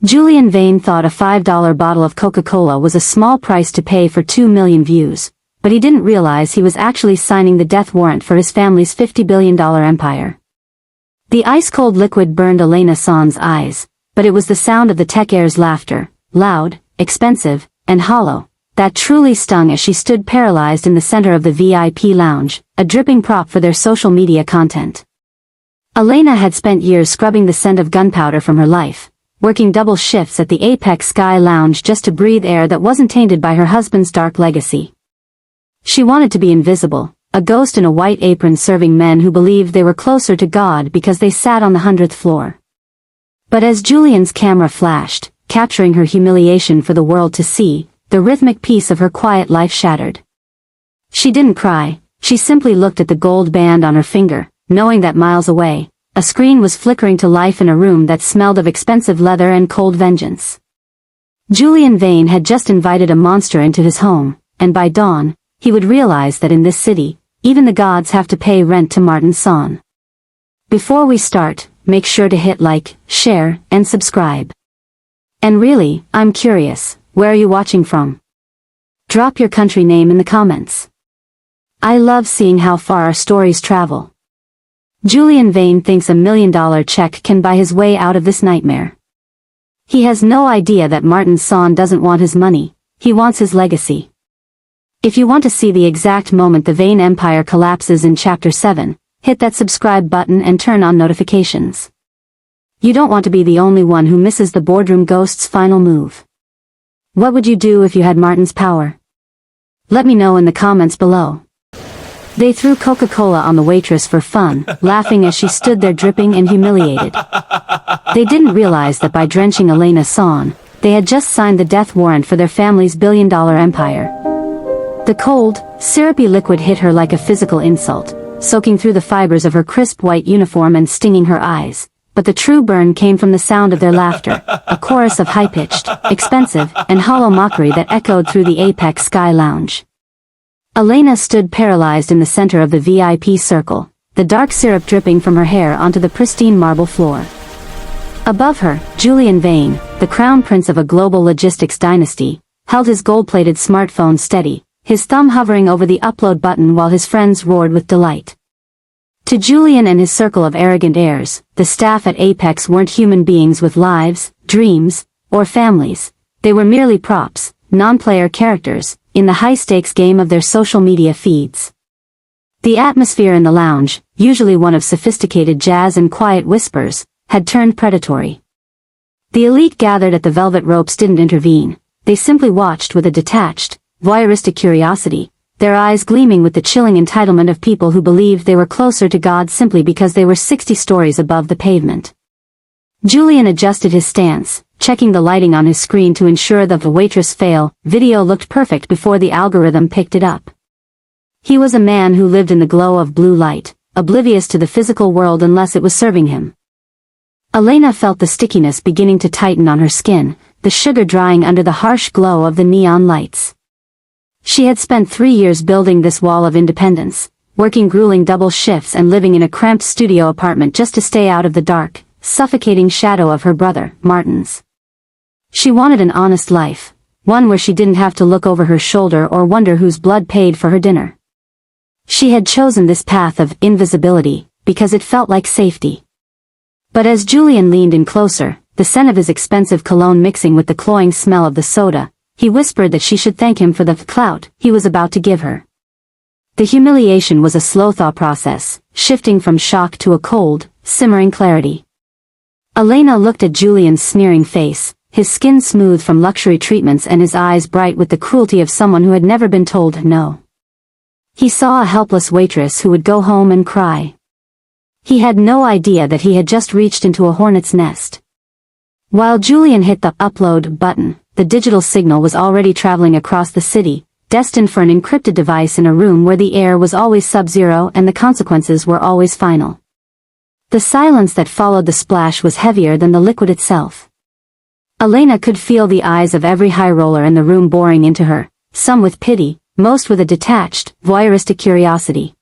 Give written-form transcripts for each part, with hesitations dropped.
Julian Vane thought a $5 bottle of Coca-Cola was a small price to pay for 2 million views, but he didn't realize he was actually signing the death warrant for his family's $50 billion empire. The ice-cold liquid burned Elena Son's eyes, but it was the sound of the tech heir's laughter, loud, expensive, and hollow, that truly stung as she stood paralyzed in the center of the VIP lounge, a dripping prop for their social media content. Elena had spent years scrubbing the scent of gunpowder from her life, working double shifts at the Apex Sky Lounge just to breathe air that wasn't tainted by her husband's dark legacy. She wanted to be invisible, a ghost in a white apron serving men who believed they were closer to God because they sat on the 100th floor. But as Julian's camera flashed, capturing her humiliation for the world to see, the rhythmic peace of her quiet life shattered. She didn't cry, she simply looked at the gold band on her finger, knowing that miles away, a screen was flickering to life in a room that smelled of expensive leather and cold vengeance. Julian Vane had just invited a monster into his home, and by dawn, he would realize that in this city, even the gods have to pay rent to Martin Son. Before we start, make sure to hit like, share, and subscribe. And really, I'm curious, where are you watching from? Drop your country name in the comments. I love seeing how far our stories travel. Julian Vane thinks $1 million check can buy his way out of this nightmare. He has no idea that Martin Son doesn't want his money, he wants his legacy. If you want to see the exact moment the Vane Empire collapses in Chapter 7, hit that subscribe button and turn on notifications. You don't want to be the only one who misses the boardroom ghost's final move. What would you do if you had Martin's power? Let me know in the comments below. They threw Coca-Cola on the waitress for fun, laughing as she stood there dripping and humiliated. They didn't realize that by drenching Elena Son, they had just signed the death warrant for their family's billion-dollar empire. The cold, syrupy liquid hit her like a physical insult, soaking through the fibers of her crisp white uniform and stinging her eyes. But the true burn came from the sound of their laughter, a chorus of high-pitched, expensive, and hollow mockery that echoed through the Apex Sky Lounge. Elena stood paralyzed in the center of the VIP circle, the dark syrup dripping from her hair onto the pristine marble floor. Above her, Julian Vane, the crown prince of a global logistics dynasty, held his gold-plated smartphone steady, his thumb hovering over the upload button while his friends roared with delight. To Julian and his circle of arrogant heirs, the staff at Apex weren't human beings with lives, dreams, or families. They were merely props, non-player characters, in the high-stakes game of their social media feeds. The atmosphere in the lounge, usually one of sophisticated jazz and quiet whispers, had turned predatory. The elite gathered at the velvet ropes didn't intervene, they simply watched with a detached, voyeuristic curiosity, their eyes gleaming with the chilling entitlement of people who believed they were closer to God simply because they were 60 stories above the pavement. Julian adjusted his stance, checking the lighting on his screen to ensure that the Waitress fail video looked perfect before the algorithm picked it up. He was a man who lived in the glow of blue light, oblivious to the physical world unless it was serving him. Elena felt the stickiness beginning to tighten on her skin, the sugar drying under the harsh glow of the neon lights. She had spent 3 years building this wall of independence, working grueling double shifts and living in a cramped studio apartment just to stay out of the dark, suffocating shadow of her brother, Martin's. She wanted an honest life, one where she didn't have to look over her shoulder or wonder whose blood paid for her dinner. She had chosen this path of invisibility, because it felt like safety. But as Julian leaned in closer, the scent of his expensive cologne mixing with the cloying smell of the soda, he whispered that she should thank him for the clout he was about to give her. The humiliation was a slow thought process, shifting from shock to a cold, simmering clarity. Elena looked at Julian's sneering face, his skin smooth from luxury treatments and his eyes bright with the cruelty of someone who had never been told no. He saw a helpless waitress who would go home and cry. He had no idea that he had just reached into a hornet's nest. While Julian hit the upload button, the digital signal was already traveling across the city, destined for an encrypted device in a room where the air was always sub-zero and the consequences were always final. The silence that followed the splash was heavier than the liquid itself. Elena could feel the eyes of every high roller in the room boring into her, some with pity, most with a detached, voyeuristic curiosity.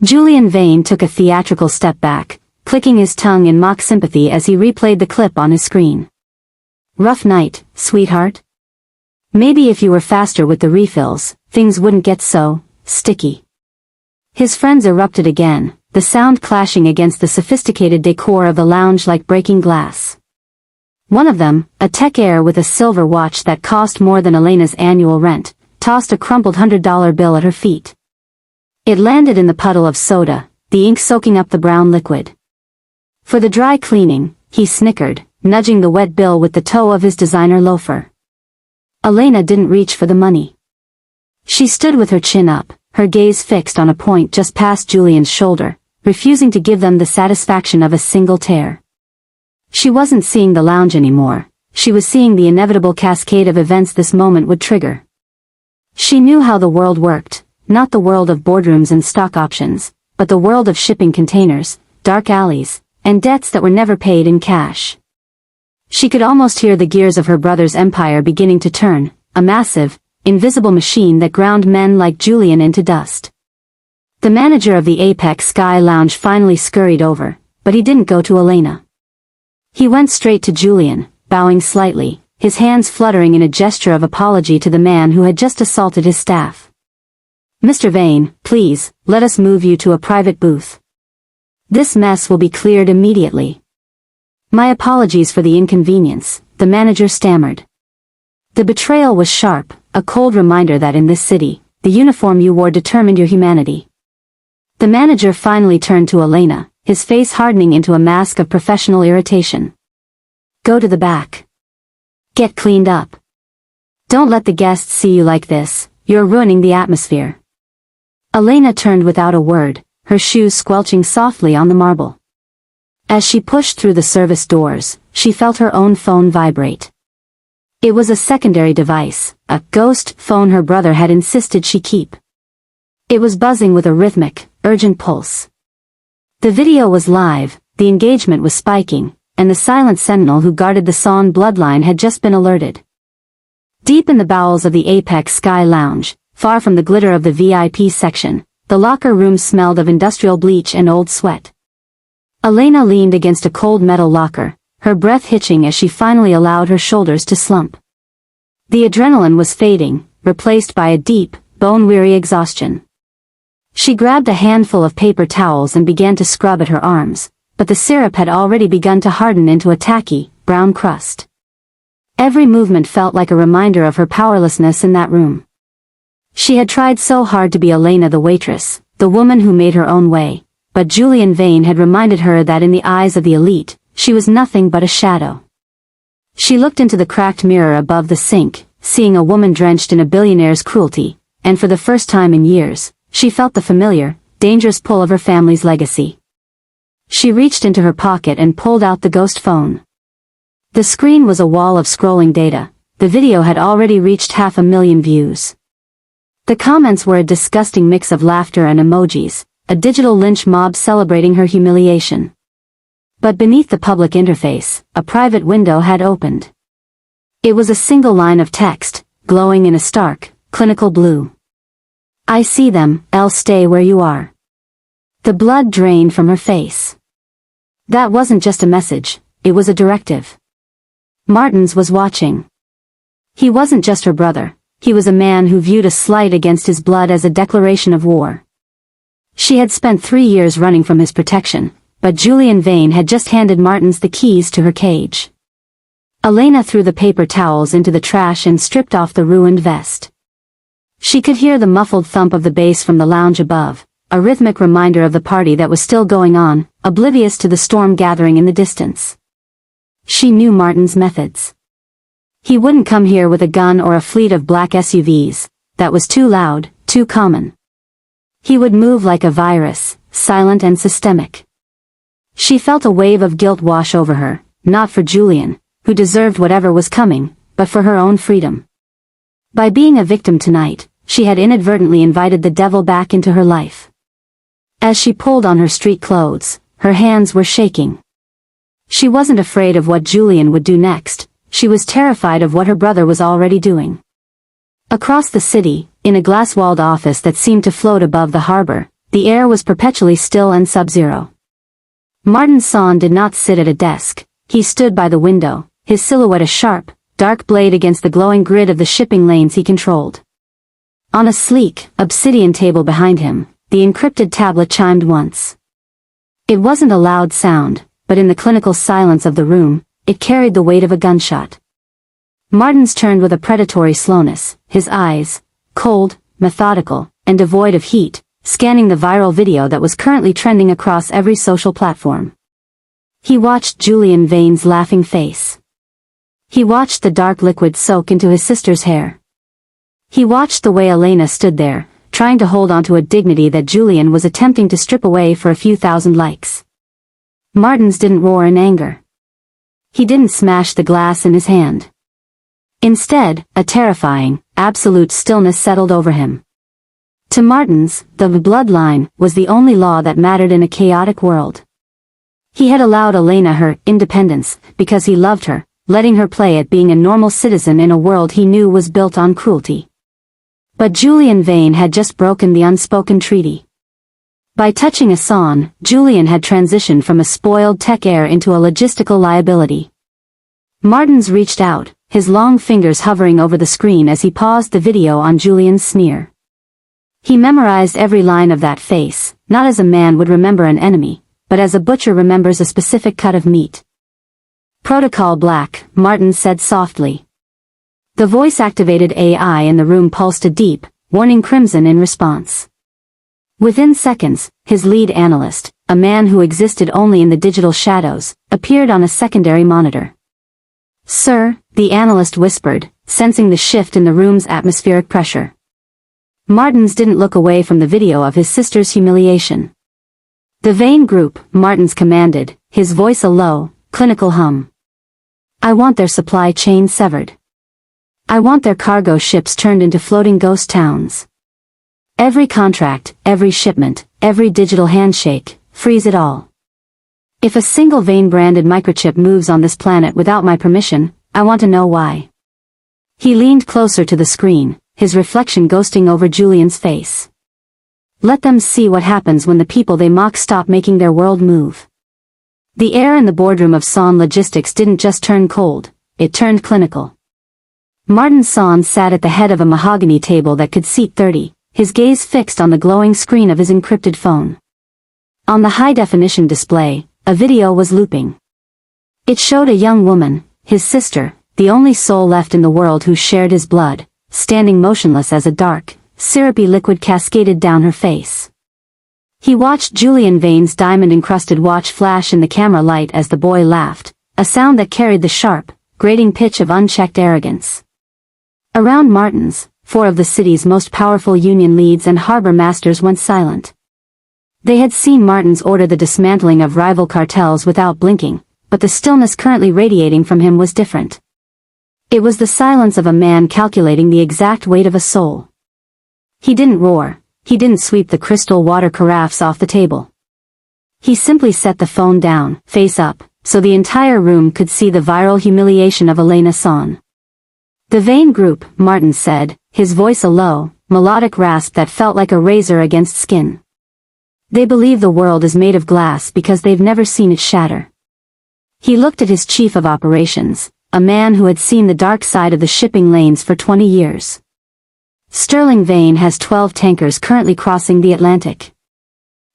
Julian Vane took a theatrical step back, clicking his tongue in mock sympathy as he replayed the clip on his screen. Rough night, sweetheart? Maybe if you were faster with the refills, things wouldn't get so sticky. His friends erupted again, the sound clashing against the sophisticated decor of the lounge like breaking glass. One of them, a tech heir with a silver watch that cost more than Elena's annual rent, tossed a crumpled $100 bill at her feet. It landed in the puddle of soda, the ink soaking up the brown liquid. For the dry cleaning, he snickered, nudging the wet bill with the toe of his designer loafer. Elena didn't reach for the money. She stood with her chin up, her gaze fixed on a point just past Julian's shoulder, refusing to give them the satisfaction of a single tear. She wasn't seeing the lounge anymore, she was seeing the inevitable cascade of events this moment would trigger. She knew how the world worked, not the world of boardrooms and stock options, but the world of shipping containers, dark alleys, and debts that were never paid in cash. She could almost hear the gears of her brother's empire beginning to turn, a massive, invisible machine that ground men like Julian into dust. The manager of the Apex Sky Lounge finally scurried over, but he didn't go to Elena. He went straight to Julian, bowing slightly, his hands fluttering in a gesture of apology to the man who had just assaulted his staff. "Mr. Vane, please, let us move you to a private booth. This mess will be cleared immediately." "My apologies for the inconvenience," the manager stammered. The betrayal was sharp, a cold reminder that in this city, the uniform you wore determined your humanity. The manager finally turned to Elena, his face hardening into a mask of professional irritation. "Go to the back. Get cleaned up. Don't let the guests see you like this, you're ruining the atmosphere." Elena turned without a word, her shoes squelching softly on the marble. As she pushed through the service doors, she felt her own phone vibrate. It was a secondary device, a ghost phone her brother had insisted she keep. It was buzzing with a rhythmic, urgent pulse. The video was live, the engagement was spiking, and the silent sentinel who guarded the Son bloodline had just been alerted. Deep in the bowels of the Apex Sky Lounge, far from the glitter of the VIP section, the locker room smelled of industrial bleach and old sweat. Elena leaned against a cold metal locker, her breath hitching as she finally allowed her shoulders to slump. The adrenaline was fading, replaced by a deep, bone-weary exhaustion. She grabbed a handful of paper towels and began to scrub at her arms, but the syrup had already begun to harden into a tacky, brown crust. Every movement felt like a reminder of her powerlessness in that room. She had tried so hard to be Elena the waitress, the woman who made her own way, but Julian Vane had reminded her that in the eyes of the elite, she was nothing but a shadow. She looked into the cracked mirror above the sink, seeing a woman drenched in a billionaire's cruelty, and for the first time in years, she felt the familiar, dangerous pull of her family's legacy. She reached into her pocket and pulled out the ghost phone. The screen was a wall of scrolling data, the video had already reached 500,000 views. The comments were a disgusting mix of laughter and emojis, a digital lynch mob celebrating her humiliation. But beneath the public interface, a private window had opened. It was a single line of text, glowing in a stark, clinical blue. "I see them, else stay where you are." The blood drained from her face. That wasn't just a message, it was a directive. Martins was watching. He wasn't just her brother, he was a man who viewed a slight against his blood as a declaration of war. She had spent 3 years running from his protection, but Julian Vane had just handed Martins the keys to her cage. Elena threw the paper towels into the trash and stripped off the ruined vest. She could hear the muffled thump of the bass from the lounge above, a rhythmic reminder of the party that was still going on, oblivious to the storm gathering in the distance. She knew Martin's methods. He wouldn't come here with a gun or a fleet of black SUVs, that was too loud, too common. He would move like a virus, silent and systemic. She felt a wave of guilt wash over her, not for Julian, who deserved whatever was coming, but for her own freedom. By being a victim tonight, she had inadvertently invited the devil back into her life. As she pulled on her street clothes, her hands were shaking. She wasn't afraid of what Julian would do next, she was terrified of what her brother was already doing. Across the city, in a glass-walled office that seemed to float above the harbor, the air was perpetually still and sub-zero. Martin Son did not sit at a desk, he stood by the window, his silhouette a sharp, dark blade against the glowing grid of the shipping lanes he controlled. On a sleek, obsidian table behind him, the encrypted tablet chimed once. It wasn't a loud sound, but in the clinical silence of the room, it carried the weight of a gunshot. Martins turned with a predatory slowness, his eyes, cold, methodical, and devoid of heat, scanning the viral video that was currently trending across every social platform. He watched Julian Vane's laughing face. He watched the dark liquid soak into his sister's hair. He watched the way Elena stood there, trying to hold onto a dignity that Julian was attempting to strip away for a few thousand likes. Martins didn't roar in anger. He didn't smash the glass in his hand. Instead, a terrifying, absolute stillness settled over him. To Martins, the bloodline was the only law that mattered in a chaotic world. He had allowed Elena her independence because he loved her, letting her play at being a normal citizen in a world he knew was built on cruelty. But Julian Vane had just broken the unspoken treaty. By touching Hassan, Julian had transitioned from a spoiled tech heir into a logistical liability. Martins reached out, his long fingers hovering over the screen as he paused the video on Julian's sneer. He memorized every line of that face, not as a man would remember an enemy, but as a butcher remembers a specific cut of meat. Protocol Black, Martins said softly. The voice-activated AI in the room pulsed a deep, warning crimson in response. Within seconds, his lead analyst, a man who existed only in the digital shadows, appeared on a secondary monitor. "Sir," the analyst whispered, sensing the shift in the room's atmospheric pressure. Martins didn't look away from the video of his sister's humiliation. "The Vane Group," Martins commanded, his voice a low, clinical hum. "I want their supply chain severed. I want their cargo ships turned into floating ghost towns. Every contract, every shipment, every digital handshake, freeze it all. If a single Vane-branded microchip moves on this planet without my permission, I want to know why." He leaned closer to the screen, his reflection ghosting over Julian's face. "Let them see what happens when the people they mock stop making their world move." The air in the boardroom of Son Logistics didn't just turn cold, it turned clinical. Martin Son sat at the head of a mahogany table that could seat 30, his gaze fixed on the glowing screen of his encrypted phone. On the high-definition display, a video was looping. It showed a young woman, his sister, the only soul left in the world who shared his blood, standing motionless as a dark, syrupy liquid cascaded down her face. He watched Julian Vane's diamond-encrusted watch flash in the camera light as the boy laughed, a sound that carried the sharp, grating pitch of unchecked arrogance. Around Martins, 4 of the city's most powerful union leads and harbor masters went silent. They had seen Martins order the dismantling of rival cartels without blinking, but the stillness currently radiating from him was different. It was the silence of a man calculating the exact weight of a soul. He didn't roar, he didn't sweep the crystal water carafes off the table. He simply set the phone down, face up, so the entire room could see the viral humiliation of Elena Son. "The Vane Group," Martins said, his voice a low, melodic rasp that felt like a razor against skin. "They believe the world is made of glass because they've never seen it shatter." He looked at his chief of operations, a man who had seen the dark side of the shipping lanes for 20 years. "Sterling Vane has 12 tankers currently crossing the Atlantic.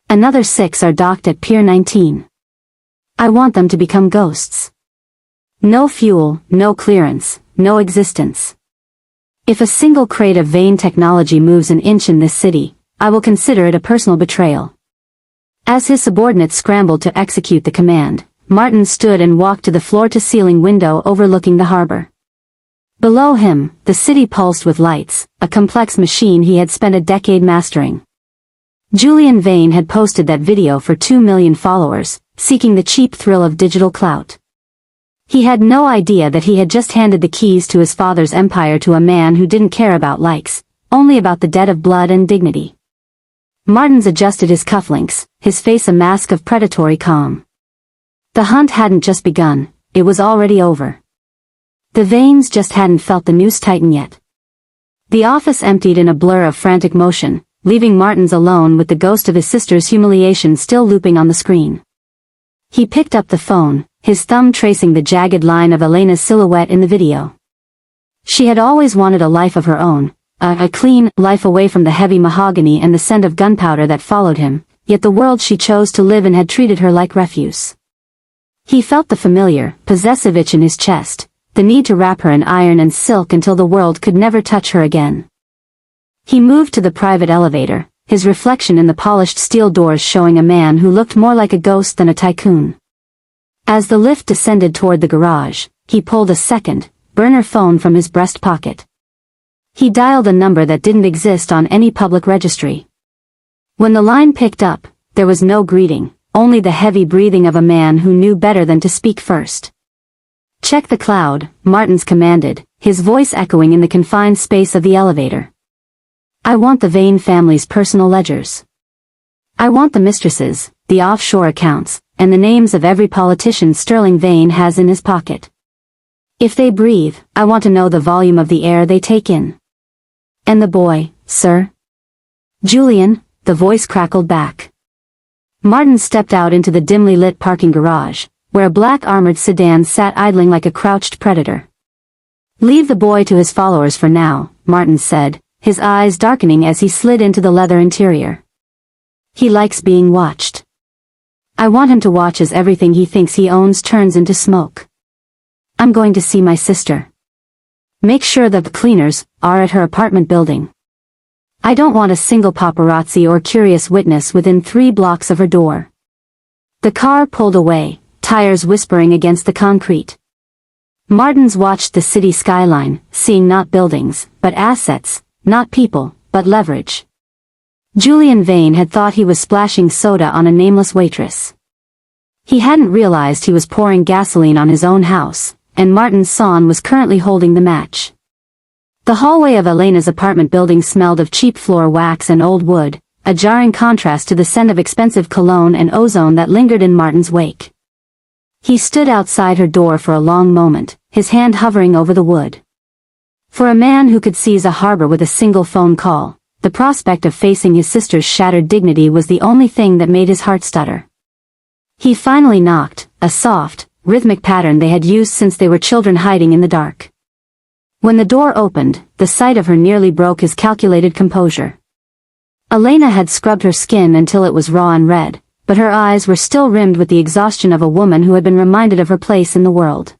Another 6 are docked at Pier 19. I want them to become ghosts. No fuel, no clearance, no existence. If a single crate of Vane technology moves an inch in this city, I will consider it a personal betrayal." As his subordinates scrambled to execute the command, Martin stood and walked to the floor-to-ceiling window overlooking the harbor. Below him, the city pulsed with lights, a complex machine he had spent a decade mastering. Julian Vane had posted that video for 2 million followers, seeking the cheap thrill of digital clout. He had no idea that he had just handed the keys to his father's empire to a man who didn't care about likes, only about the debt of blood and dignity. Martins adjusted his cufflinks, his face a mask of predatory calm. The hunt hadn't just begun, it was already over. The Vanes just hadn't felt the noose tighten yet. The office emptied in a blur of frantic motion, leaving Martins alone with the ghost of his sister's humiliation still looping on the screen. He picked up the phone, his thumb tracing the jagged line of Elena's silhouette in the video. She had always wanted a life of her own, a clean life away from the heavy mahogany and the scent of gunpowder that followed him, yet the world she chose to live in had treated her like refuse. He felt the familiar, possessive itch in his chest, the need to wrap her in iron and silk until the world could never touch her again. He moved to the private elevator, his reflection in the polished steel doors showing a man who looked more like a ghost than a tycoon. As the lift descended toward the garage, he pulled a second, burner phone from his breast pocket. He dialed a number that didn't exist on any public registry. When the line picked up, there was no greeting, only the heavy breathing of a man who knew better than to speak first. "Check the cloud," Martins commanded, his voice echoing in the confined space of the elevator. "I want the Vane family's personal ledgers. I want the mistresses, the offshore accounts, and the names of every politician Sterling Vane has in his pocket. If they breathe, I want to know the volume of the air they take in." "And the boy, sir?" "Julian," the voice crackled back. Martin stepped out into the dimly lit parking garage, where a black armored sedan sat idling like a crouched predator. "Leave the boy to his followers for now," Martin said, his eyes darkening as he slid into the leather interior. "He likes being watched. I want him to watch as everything he thinks he owns turns into smoke. I'm going to see my sister. Make sure that the cleaners are at her apartment building. I don't want a single paparazzi or curious witness within 3 blocks of her door." The car pulled away, tires whispering against the concrete. Martins watched the city skyline, seeing not buildings, but assets, not people, but leverage. Julian Vane had thought he was splashing soda on a nameless waitress. He hadn't realized he was pouring gasoline on his own house, and Martin's son was currently holding the match. The hallway of Elena's apartment building smelled of cheap floor wax and old wood, a jarring contrast to the scent of expensive cologne and ozone that lingered in Martin's wake. He stood outside her door for a long moment, his hand hovering over the wood. For a man who could seize a harbor with a single phone call, the prospect of facing his sister's shattered dignity was the only thing that made his heart stutter. He finally knocked, a soft, rhythmic pattern they had used since they were children hiding in the dark. When the door opened, the sight of her nearly broke his calculated composure. Elena had scrubbed her skin until it was raw and red, but her eyes were still rimmed with the exhaustion of a woman who had been reminded of her place in the world.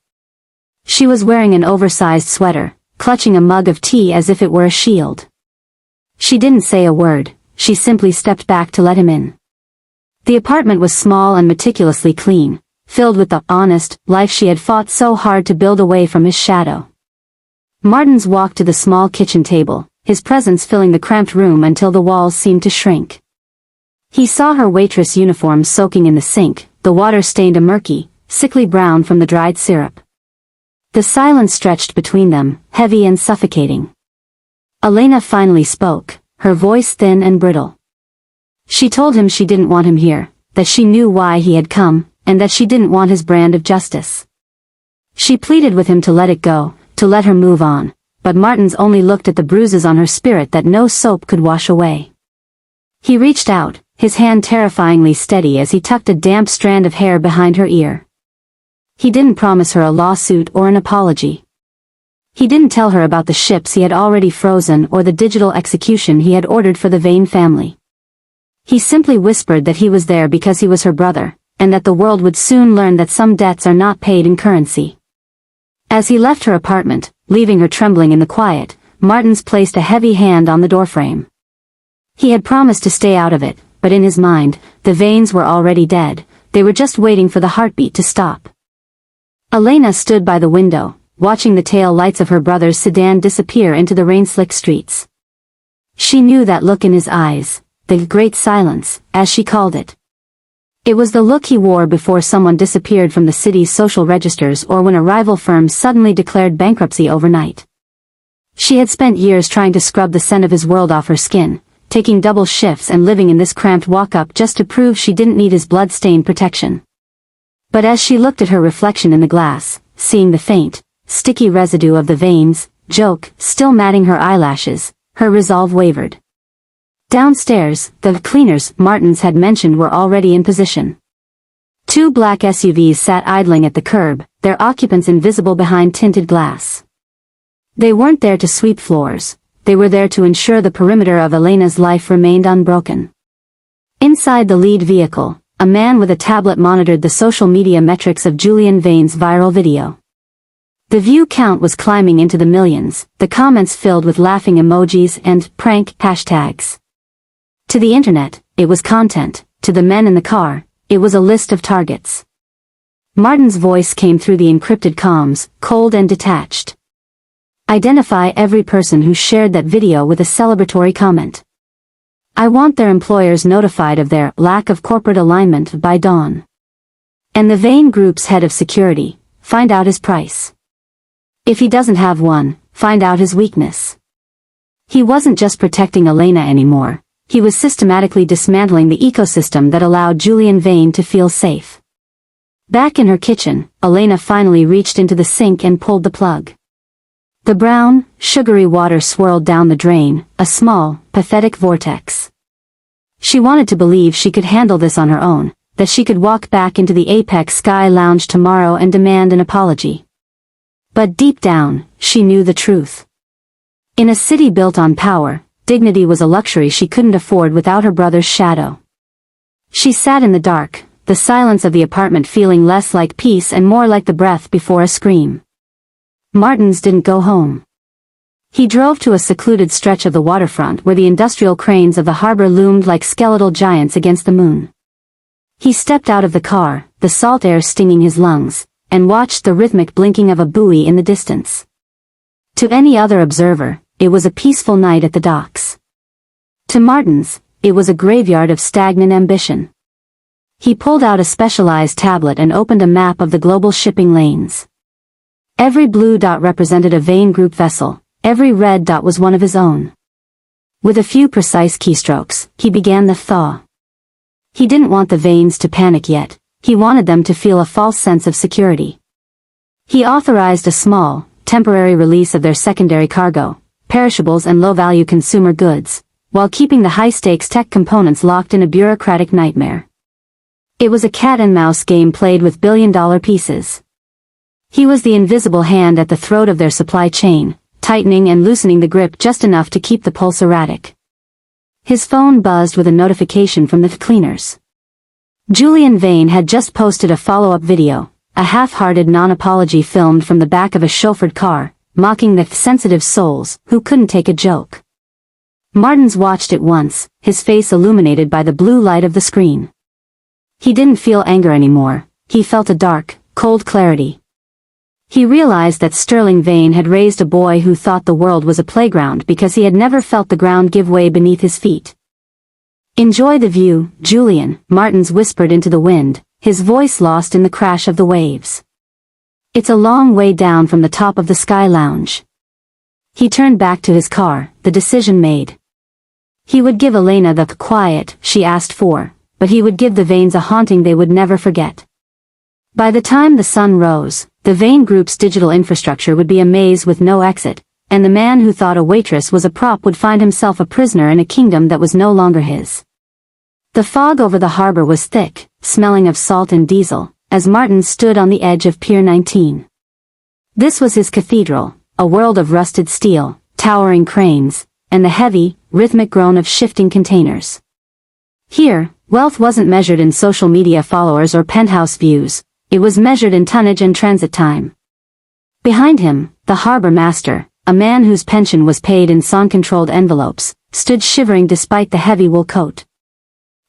She was wearing an oversized sweater, clutching a mug of tea as if it were a shield. She didn't say a word, she simply stepped back to let him in. The apartment was small and meticulously clean, filled with the honest life she had fought so hard to build away from his shadow. Martins walked to the small kitchen table, his presence filling the cramped room until the walls seemed to shrink. He saw her waitress uniform soaking in the sink, the water stained a murky, sickly brown from the dried syrup. The silence stretched between them, heavy and suffocating. Elena finally spoke, her voice thin and brittle. She told him she didn't want him here, that she knew why he had come, and that she didn't want his brand of justice. She pleaded with him to let it go, to let her move on, but Martins only looked at the bruises on her spirit that no soap could wash away. He reached out, his hand terrifyingly steady as he tucked a damp strand of hair behind her ear. He didn't promise her a lawsuit or an apology. He didn't tell her about the ships he had already frozen or the digital execution he had ordered for the Vane family. He simply whispered that he was there because he was her brother, and that the world would soon learn that some debts are not paid in currency. As he left her apartment, leaving her trembling in the quiet, Martins placed a heavy hand on the doorframe. He had promised to stay out of it, but in his mind, the Vanes were already dead, they were just waiting for the heartbeat to stop. Elena stood by the window, watching the tail lights of her brother's sedan disappear into the rain-slicked streets. She knew that look in his eyes, the great silence, as she called it. It was the look he wore before someone disappeared from the city's social registers or when a rival firm suddenly declared bankruptcy overnight. She had spent years trying to scrub the scent of his world off her skin, taking double shifts and living in this cramped walk-up just to prove she didn't need his blood-stained protection. But as she looked at her reflection in the glass, seeing the faint, sticky residue of the Vanes' joke still matting her eyelashes, her resolve wavered. Downstairs, the cleaners Martins had mentioned were already in position. Two black SUVs sat idling at the curb, their occupants invisible behind tinted glass. They weren't there to sweep floors, they were there to ensure the perimeter of Elena's life remained unbroken. Inside the lead vehicle, a man with a tablet monitored the social media metrics of Julian Vane's viral video. The view count was climbing into the millions, the comments filled with laughing emojis and prank hashtags. To the internet, it was content. To the men in the car, it was a list of targets. Martin's voice came through the encrypted comms, cold and detached. Identify every person who shared that video with a celebratory comment. I want their employers notified of their lack of corporate alignment by dawn. And the Vane Group's head of security, find out his price. If he doesn't have one, find out his weakness. He wasn't just protecting Elena anymore, he was systematically dismantling the ecosystem that allowed Julian Vane to feel safe. Back in her kitchen, Elena finally reached into the sink and pulled the plug. The brown, sugary water swirled down the drain, a small, pathetic vortex. She wanted to believe she could handle this on her own, that she could walk back into the Apex Sky Lounge tomorrow and demand an apology. But deep down, she knew the truth. In a city built on power, dignity was a luxury she couldn't afford without her brother's shadow. She sat in the dark, the silence of the apartment feeling less like peace and more like the breath before a scream. Martins didn't go home. He drove to a secluded stretch of the waterfront where the industrial cranes of the harbor loomed like skeletal giants against the moon. He stepped out of the car, the salt air stinging his lungs, and watched the rhythmic blinking of a buoy in the distance. To any other observer, it was a peaceful night at the docks. To Martins, it was a graveyard of stagnant ambition. He pulled out a specialized tablet and opened a map of the global shipping lanes. Every blue dot represented a Vane Group vessel, every red dot was one of his own. With a few precise keystrokes, he began the thaw. He didn't want the Vanes to panic yet, he wanted them to feel a false sense of security. He authorized a small, temporary release of their secondary cargo, perishables and low-value consumer goods, while keeping the high-stakes tech components locked in a bureaucratic nightmare. It was a cat-and-mouse game played with billion-dollar pieces. He was the invisible hand at the throat of their supply chain, tightening and loosening the grip just enough to keep the pulse erratic. His phone buzzed with a notification from the cleaners. Julian Vane had just posted a follow-up video, a half-hearted non-apology filmed from the back of a chauffeured car, mocking the sensitive souls who couldn't take a joke. Martins watched it once, his face illuminated by the blue light of the screen. He didn't feel anger anymore, he felt a dark, cold clarity. He realized that Sterling Vane had raised a boy who thought the world was a playground because he had never felt the ground give way beneath his feet. Enjoy the view, Julian, Martins whispered into the wind, his voice lost in the crash of the waves. It's a long way down from the top of the Sky Lounge. He turned back to his car, the decision made. He would give Elena the quiet she asked for, but he would give the Vanes a haunting they would never forget. By the time the sun rose, the Vane Group's digital infrastructure would be a maze with no exit, and the man who thought a waitress was a prop would find himself a prisoner in a kingdom that was no longer his. The fog over the harbor was thick, smelling of salt and diesel, as Martins stood on the edge of Pier 19. This was his cathedral, a world of rusted steel, towering cranes, and the heavy, rhythmic groan of shifting containers. Here, wealth wasn't measured in social media followers or penthouse views, it was measured in tonnage and transit time. Behind him, the harbor master, a man whose pension was paid in sun-controlled envelopes, stood shivering despite the heavy wool coat.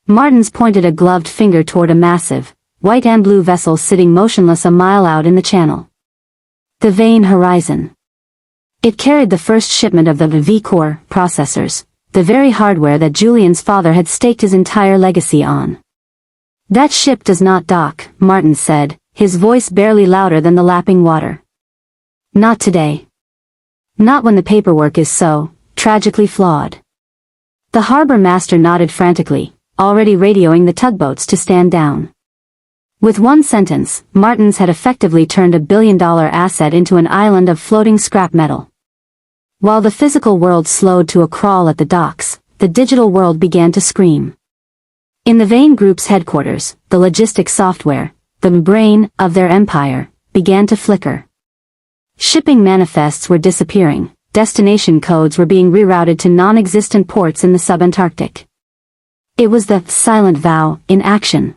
Martins pointed a gloved finger toward a massive, white and blue vessel sitting motionless a mile out in the channel. The Vane Horizon. It carried the first shipment of the V-Core processors, the very hardware that Julian's father had staked his entire legacy on. That ship does not dock, Martins said, his voice barely louder than the lapping water. Not today. Not when the paperwork is so, tragically flawed. The harbor master nodded frantically, already radioing the tugboats to stand down. With one sentence, Martins had effectively turned a billion-dollar asset into an island of floating scrap metal. While the physical world slowed to a crawl at the docks, the digital world began to scream. In the Vane Group's headquarters, the logistics software, the brain of their empire, began to flicker. Shipping manifests were disappearing, destination codes were being rerouted to non-existent ports in the sub-Antarctic. It was the silent vow in action.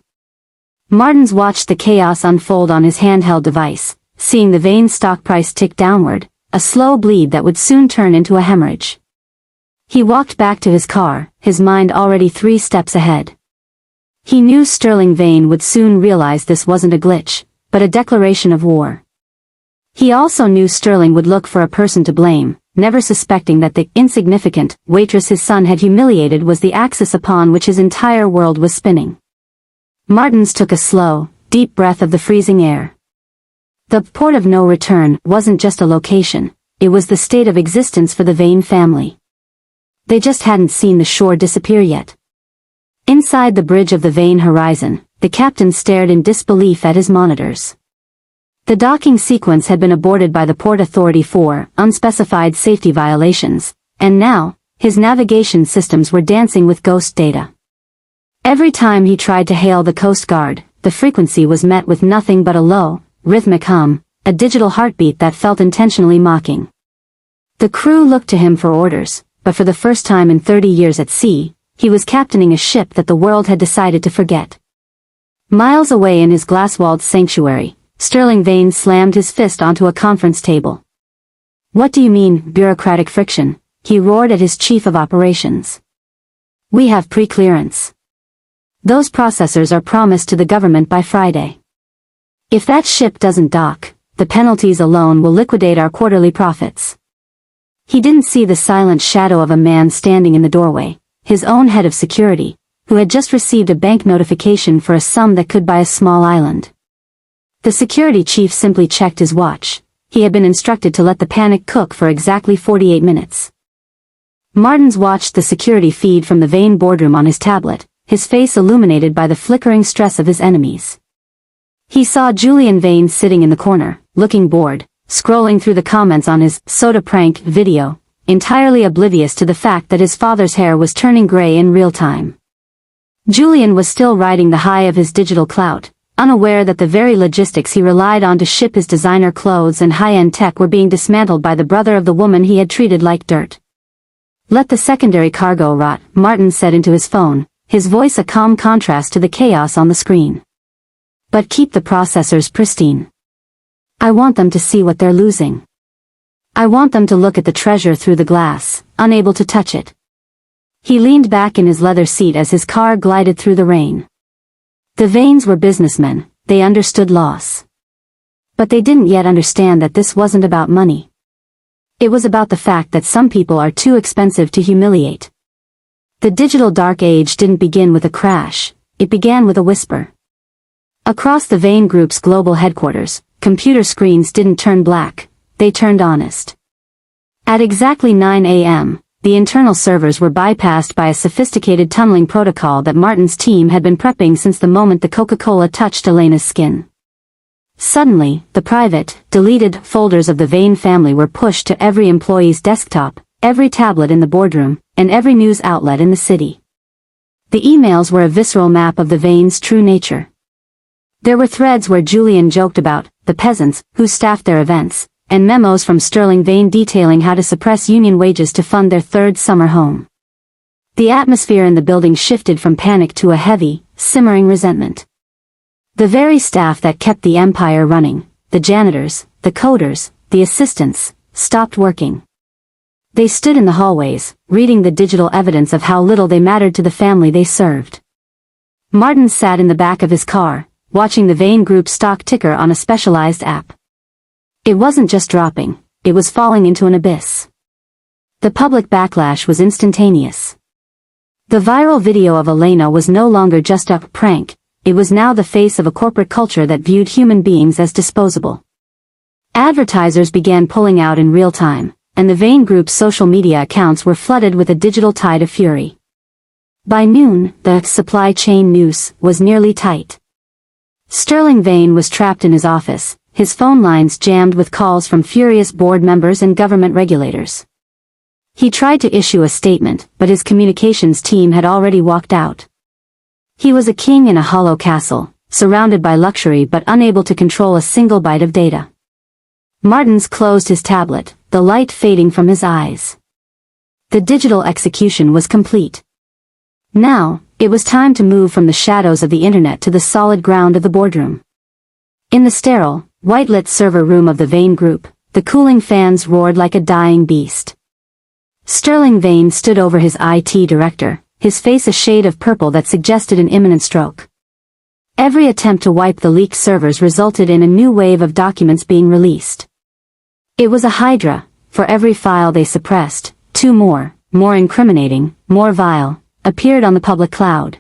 Martins watched the chaos unfold on his handheld device, seeing the Vane stock price tick downward, a slow bleed that would soon turn into a hemorrhage. He walked back to his car, his mind already 3 steps ahead. He knew Sterling Vane would soon realize this wasn't a glitch, but a declaration of war. He also knew Sterling would look for a person to blame, never suspecting that the insignificant waitress his son had humiliated was the axis upon which his entire world was spinning. Martins took a slow, deep breath of the freezing air. The port of no return wasn't just a location, it was the state of existence for the Vane family. They just hadn't seen the shore disappear yet. Inside the bridge of the Vane horizon, the captain stared in disbelief at his monitors. The docking sequence had been aborted by the Port Authority for unspecified safety violations, and now, his navigation systems were dancing with ghost data. Every time he tried to hail the Coast Guard, the frequency was met with nothing but a low, rhythmic hum, a digital heartbeat that felt intentionally mocking. The crew looked to him for orders, but for the first time in 30 years at sea, he was captaining a ship that the world had decided to forget. Miles away in his glass-walled sanctuary, Sterling Vane slammed his fist onto a conference table. "What do you mean, bureaucratic friction?" he roared at his chief of operations. "We have pre-clearance. Those processors are promised to the government by Friday. If that ship doesn't dock, the penalties alone will liquidate our quarterly profits." He didn't see the silent shadow of a man standing in the doorway, his own head of security, who had just received a bank notification for a sum that could buy a small island. The security chief simply checked his watch. He had been instructed to let the panic cook for exactly 48 minutes. Martins watched the security feed from the Vane boardroom on his tablet, his face illuminated by the flickering stress of his enemies. He saw Julian Vane sitting in the corner, looking bored, scrolling through the comments on his soda prank video, entirely oblivious to the fact that his father's hair was turning gray in real time. Julian was still riding the high of his digital clout, unaware that the very logistics he relied on to ship his designer clothes and high-end tech were being dismantled by the brother of the woman he had treated like dirt. "Let the secondary cargo rot," Martin said into his phone, his voice a calm contrast to the chaos on the screen. "But keep the processors pristine. I want them to see what they're losing. I want them to look at the treasure through the glass, unable to touch it." He leaned back in his leather seat as his car glided through the rain. The Vanes were businessmen, they understood loss. But they didn't yet understand that this wasn't about money. It was about the fact that some people are too expensive to humiliate. The digital dark age didn't begin with a crash, it began with a whisper. Across the Vane Group's global headquarters, computer screens didn't turn black, they turned honest. At exactly 9 a.m., the internal servers were bypassed by a sophisticated tunneling protocol that Martin's team had been prepping since the moment the Coca-Cola touched Elena's skin. Suddenly, the private, deleted folders of the Vane family were pushed to every employee's desktop, every tablet in the boardroom, and every news outlet in the city. The emails were a visceral map of the Vanes' true nature. There were threads where Julian joked about the peasants who staffed their events, and memos from Sterling Vane detailing how to suppress union wages to fund their third summer home. The atmosphere in the building shifted from panic to a heavy, simmering resentment. The very staff that kept the empire running, the janitors, the coders, the assistants, stopped working. They stood in the hallways, reading the digital evidence of how little they mattered to the family they served. Martin sat in the back of his car, watching the Vane Group stock ticker on a specialized app. It wasn't just dropping, it was falling into an abyss. The public backlash was instantaneous. The viral video of Elena was no longer just a prank, it was now the face of a corporate culture that viewed human beings as disposable. Advertisers began pulling out in real time, and the Vane Group's social media accounts were flooded with a digital tide of fury. By noon, the supply chain noose was nearly tight. Sterling Vane was trapped in his office, his phone lines jammed with calls from furious board members and government regulators. He tried to issue a statement, but his communications team had already walked out. He was a king in a hollow castle, surrounded by luxury but unable to control a single byte of data. Martins closed his tablet, the light fading from his eyes. The digital execution was complete. Now, it was time to move from the shadows of the internet to the solid ground of the boardroom. In the sterile, white-lit server room of the Vane Group, the cooling fans roared like a dying beast. Sterling Vane stood over his IT director, his face a shade of purple that suggested an imminent stroke. Every attempt to wipe the leaked servers resulted in a new wave of documents being released. It was a hydra. For every file they suppressed, two more incriminating, more vile, appeared on the public cloud.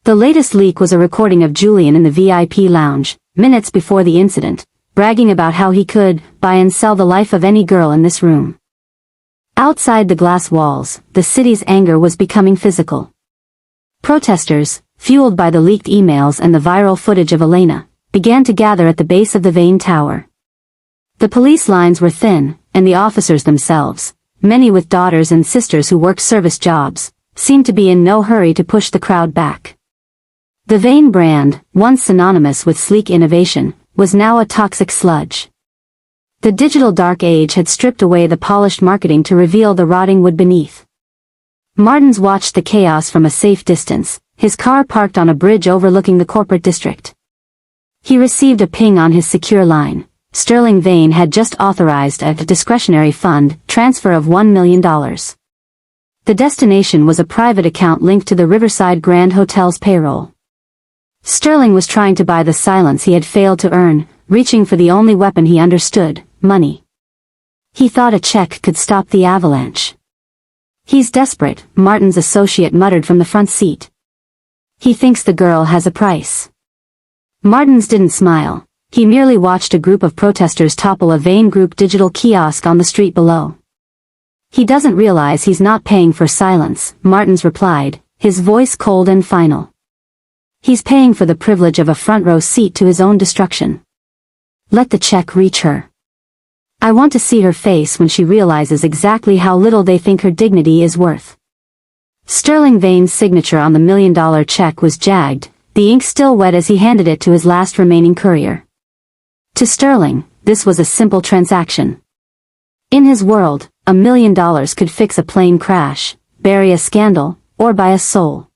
The latest leak was a recording of Julian in the VIP lounge, minutes before the incident, bragging about how he could buy and sell the life of any girl in this room. Outside the glass walls, the city's anger was becoming physical. Protesters, fueled by the leaked emails and the viral footage of Elena, began to gather at the base of the Vane Tower. The police lines were thin, and the officers themselves, many with daughters and sisters who worked service jobs, seemed to be in no hurry to push the crowd back. The Vane brand, once synonymous with sleek innovation, was now a toxic sludge. The digital dark age had stripped away the polished marketing to reveal the rotting wood beneath. Martins watched the chaos from a safe distance, his car parked on a bridge overlooking the corporate district. He received a ping on his secure line. Sterling Vane had just authorized a discretionary fund transfer of $1 million. The destination was a private account linked to the Riverside Grand Hotel's payroll. Sterling was trying to buy the silence he had failed to earn, reaching for the only weapon he understood, money. He thought a check could stop the avalanche. "He's desperate," Martin's associate muttered from the front seat. "He thinks the girl has a price." Martins didn't smile. He merely watched a group of protesters topple a Vane Group digital kiosk on the street below. "He doesn't realize he's not paying for silence," Martins replied, his voice cold and final. "He's paying for the privilege of a front-row seat to his own destruction. Let the check reach her. I want to see her face when she realizes exactly how little they think her dignity is worth." Sterling Vane's signature on the $1 million check was jagged, the ink still wet as he handed it to his last remaining courier. To Sterling, this was a simple transaction. In his world, $1 million could fix a plane crash, bury a scandal, or buy a soul.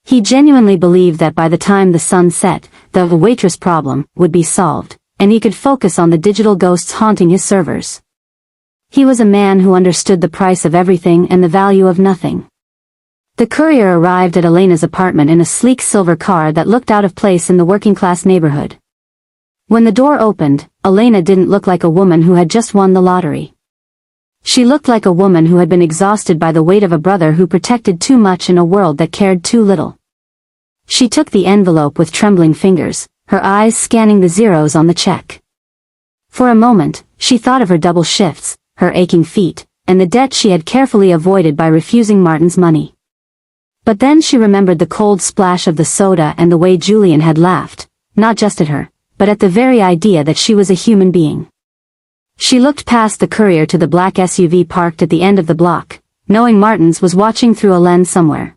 He genuinely believed that by the time the sun set, the Waitress problem would be solved, and he could focus on the digital ghosts haunting his servers. He was a man who understood the price of everything and the value of nothing. The courier arrived at Elena's apartment in a sleek silver car that looked out of place in the working-class neighborhood. When the door opened, Elena didn't look like a woman who had just won the lottery. She looked like a woman who had been exhausted by the weight of a brother who protected too much in a world that cared too little. She took the envelope with trembling fingers, her eyes scanning the zeros on the check. For a moment, she thought of her double shifts, her aching feet, and the debt she had carefully avoided by refusing Martin's money. But then she remembered the cold splash of the soda and the way Julian had laughed, not just at her, but at the very idea that she was a human being. She looked past the courier to the black SUV parked at the end of the block, knowing Martins was watching through a lens somewhere.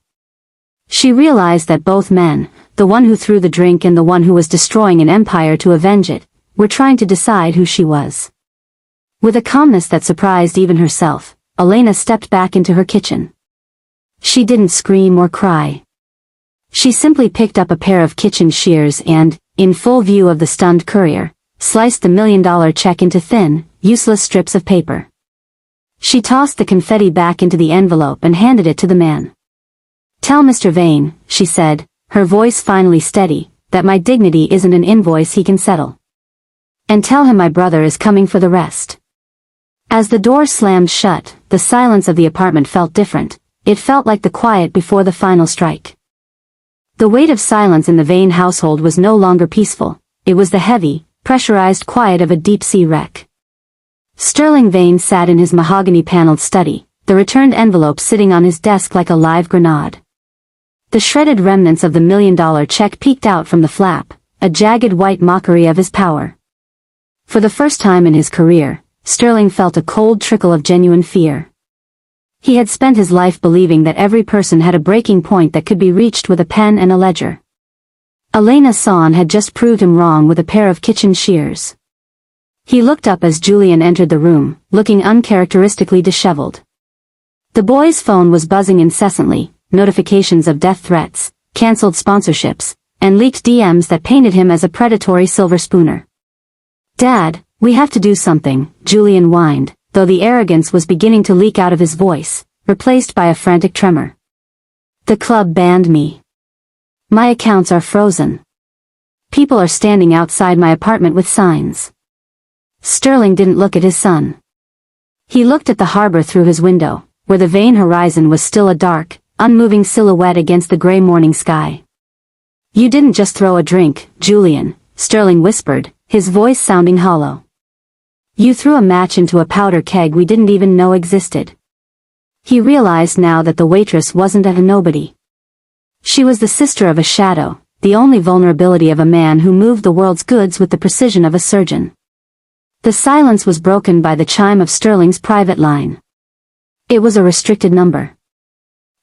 She realized that both men, the one who threw the drink and the one who was destroying an empire to avenge it, were trying to decide who she was. With a calmness that surprised even herself, Elena stepped back into her kitchen. She didn't scream or cry. She simply picked up a pair of kitchen shears and, in full view of the stunned courier, sliced the $1 million check into thin, useless strips of paper. She tossed the confetti back into the envelope and handed it to the man. "Tell Mr. Vane," she said, her voice finally steady, "that my dignity isn't an invoice he can settle. And tell him my brother is coming for the rest." As the door slammed shut, the silence of the apartment felt different. It felt like the quiet before the final strike. The weight of silence in the Vane household was no longer peaceful. It was the heavy, pressurized quiet of a deep-sea wreck. Sterling Vane sat in his mahogany-paneled study, the returned envelope sitting on his desk like a live grenade. The shredded remnants of the $1 million check peeked out from the flap, a jagged white mockery of his power. For the first time in his career, Sterling felt a cold trickle of genuine fear. He had spent his life believing that every person had a breaking point that could be reached with a pen and a ledger. Elena Son had just proved him wrong with a pair of kitchen shears. He looked up as Julian entered the room, looking uncharacteristically disheveled. The boy's phone was buzzing incessantly, notifications of death threats, cancelled sponsorships, and leaked DMs that painted him as a predatory silver spooner. "Dad, we have to do something," Julian whined, though the arrogance was beginning to leak out of his voice, replaced by a frantic tremor. "The club banned me. My accounts are frozen. People are standing outside my apartment with signs." Sterling didn't look at his son. He looked at the harbor through his window, where the vain horizon was still a dark, unmoving silhouette against the gray morning sky. "You didn't just throw a drink, Julian," Sterling whispered, his voice sounding hollow. "You threw a match into a powder keg we didn't even know existed." He realized now that the waitress wasn't a nobody. She was the sister of a shadow, the only vulnerability of a man who moved the world's goods with the precision of a surgeon. The silence was broken by the chime of Sterling's private line. It was a restricted number.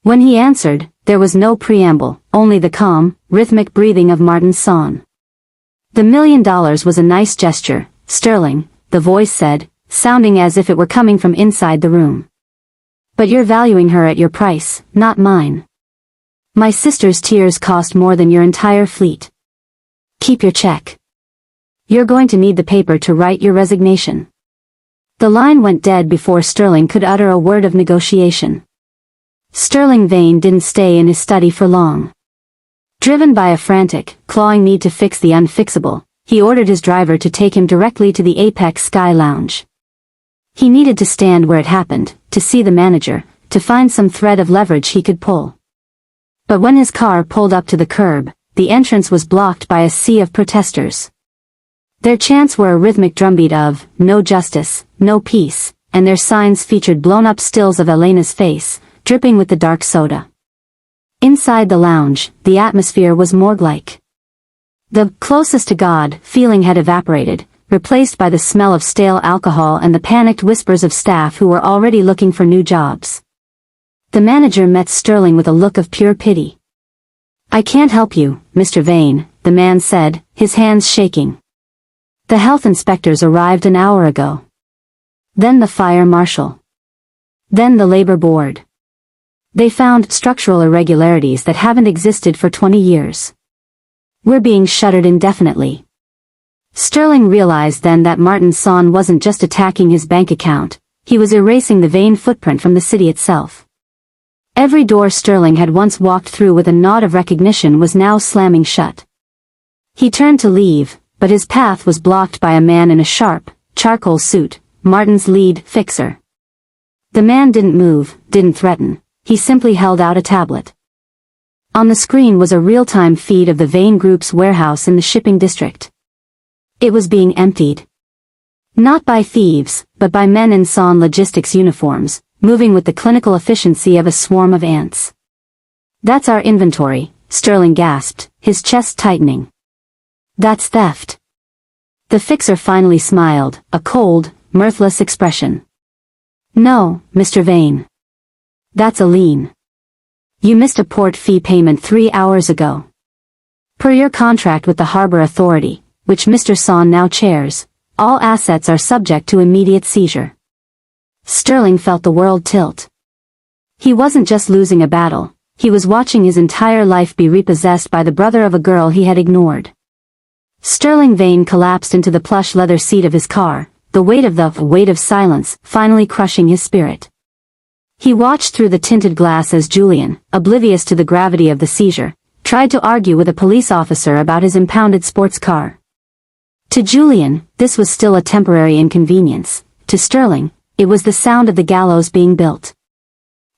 When he answered, there was no preamble, only the calm, rhythmic breathing of Martin Son. "The $1 million was a nice gesture, Sterling," the voice said, sounding as if it were coming from inside the room. "But you're valuing her at your price, not mine. My sister's tears cost more than your entire fleet. Keep your check. You're going to need the paper to write your resignation." The line went dead before Sterling could utter a word of negotiation. Sterling Vane didn't stay in his study for long. Driven by a frantic, clawing need to fix the unfixable, he ordered his driver to take him directly to the Apex Sky Lounge. He needed to stand where it happened, to see the manager, to find some thread of leverage he could pull. But when his car pulled up to the curb, the entrance was blocked by a sea of protesters. Their chants were a rhythmic drumbeat of, "No justice, no peace," and their signs featured blown-up stills of Elena's face, dripping with the dark soda. Inside the lounge, the atmosphere was morgue-like. The "closest to God" feeling had evaporated, replaced by the smell of stale alcohol and the panicked whispers of staff who were already looking for new jobs. The manager met Sterling with a look of pure pity. "I can't help you, Mr. Vane," the man said, his hands shaking. "The health inspectors arrived an hour ago. Then the fire marshal. Then the labor board. They found structural irregularities that haven't existed for 20 years. We're being shuttered indefinitely." Sterling realized then that Martin Son wasn't just attacking his bank account, he was erasing the Vane footprint from the city itself. Every door Sterling had once walked through with a nod of recognition was now slamming shut. He turned to leave, but his path was blocked by a man in a sharp, charcoal suit, Martin's lead fixer. The man didn't move, didn't threaten, he simply held out a tablet. On the screen was a real-time feed of the Vane Group's warehouse in the shipping district. It was being emptied. Not by thieves, but by men in Son Logistics uniforms, moving with the clinical efficiency of a swarm of ants. "That's our inventory," Sterling gasped, his chest tightening. "That's theft." The fixer finally smiled, a cold, mirthless expression. "No, Mr. Vane. That's a lien. You missed a port fee payment 3 hours ago. Per your contract with the Harbor Authority, which Mr. Son now chairs, all assets are subject to immediate seizure." Sterling felt the world tilt. He wasn't just losing a battle, he was watching his entire life be repossessed by the brother of a girl he had ignored. Sterling Vane collapsed into the plush leather seat of his car, the weight of silence finally crushing his spirit. He watched through the tinted glass as Julian, oblivious to the gravity of the seizure, tried to argue with a police officer about his impounded sports car. To Julian, this was still a temporary inconvenience. To Sterling, it was the sound of the gallows being built.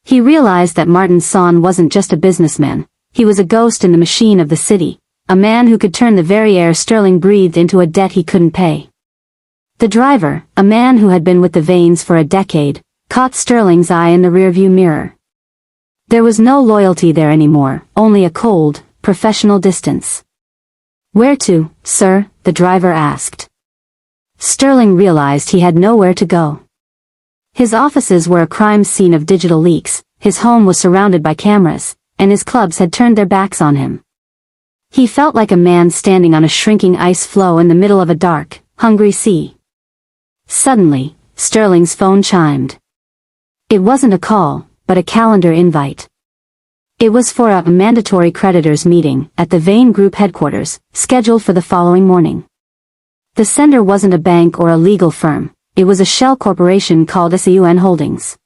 He realized that Martin Son wasn't just a businessman, he was a ghost in the machine of the city, a man who could turn the very air Sterling breathed into a debt he couldn't pay. The driver, a man who had been with the Vanes for a decade, caught Sterling's eye in the rearview mirror. There was no loyalty there anymore, only a cold, professional distance. "Where to, sir?" the driver asked. Sterling realized he had nowhere to go. His offices were a crime scene of digital leaks, his home was surrounded by cameras, and his clubs had turned their backs on him. He felt like a man standing on a shrinking ice floe in the middle of a dark, hungry sea. Suddenly, Sterling's phone chimed. It wasn't a call, but a calendar invite. It was for a mandatory creditors meeting at the Vane Group headquarters, scheduled for the following morning. The sender wasn't a bank or a legal firm, it was a shell corporation called SAUN Holdings.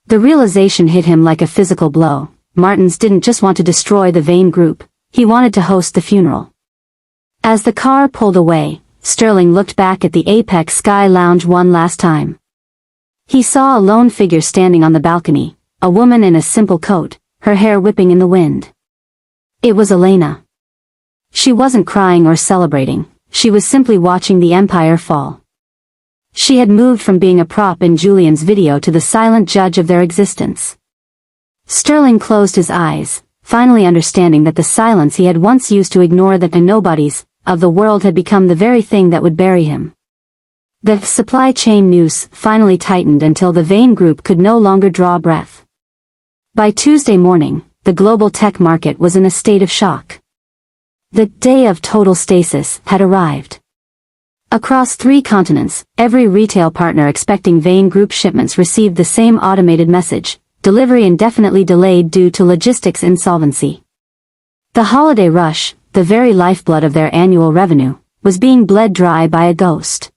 The realization hit him like a physical blow. Martins didn't just want to destroy the Vane Group, he wanted to host the funeral. As the car pulled away, Sterling looked back at the Apex Sky Lounge one last time. He saw a lone figure standing on the balcony, a woman in a simple coat, her hair whipping in the wind. It was Elena. She wasn't crying or celebrating, she was simply watching the empire fall. She had moved from being a prop in Julian's video to the silent judge of their existence. Sterling closed his eyes, finally understanding that the silence he had once used to ignore the nobodies of the world had become the very thing that would bury him. The supply chain noose finally tightened until the Vane Group could no longer draw breath. By Tuesday morning, the global tech market was in a state of shock. The day of total stasis had arrived. Across 3 continents, every retail partner expecting Vane Group shipments received the same automated message: delivery indefinitely delayed due to logistics insolvency. The holiday rush, the very lifeblood of their annual revenue, was being bled dry by a ghost.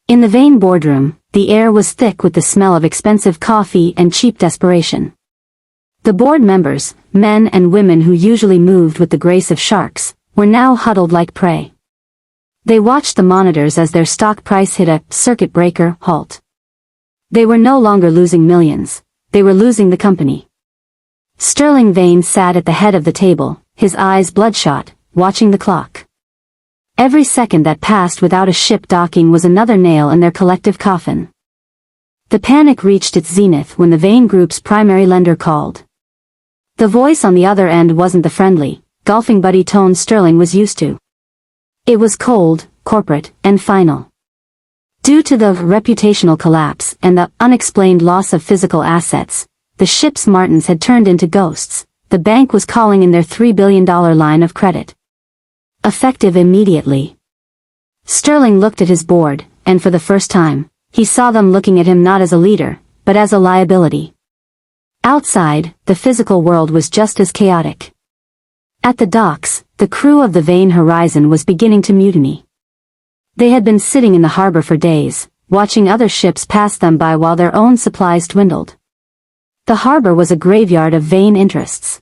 In the Vane boardroom, the air was thick with the smell of expensive coffee and cheap desperation. The board members, men and women who usually moved with the grace of sharks, were now huddled like prey. They watched the monitors as their stock price hit a circuit breaker halt. They were no longer losing millions, they were losing the company. Sterling Vane sat at the head of the table, his eyes bloodshot, watching the clock. Every second that passed without a ship docking was another nail in their collective coffin. The panic reached its zenith when the Vane Group's primary lender called. The voice on the other end wasn't the friendly, golfing buddy tone Sterling was used to. It was cold, corporate, and final. Due to the reputational collapse and the unexplained loss of physical assets, the ship's Martins had turned into ghosts. The bank was calling in their $3 billion line of credit. Effective immediately. Sterling looked at his board, and for the first time, he saw them looking at him not as a leader, but as a liability. Outside, the physical world was just as chaotic. At the docks, the crew of the Vane Horizon was beginning to mutiny. They had been sitting in the harbor for days, watching other ships pass them by while their own supplies dwindled. The harbor was a graveyard of Vane interests.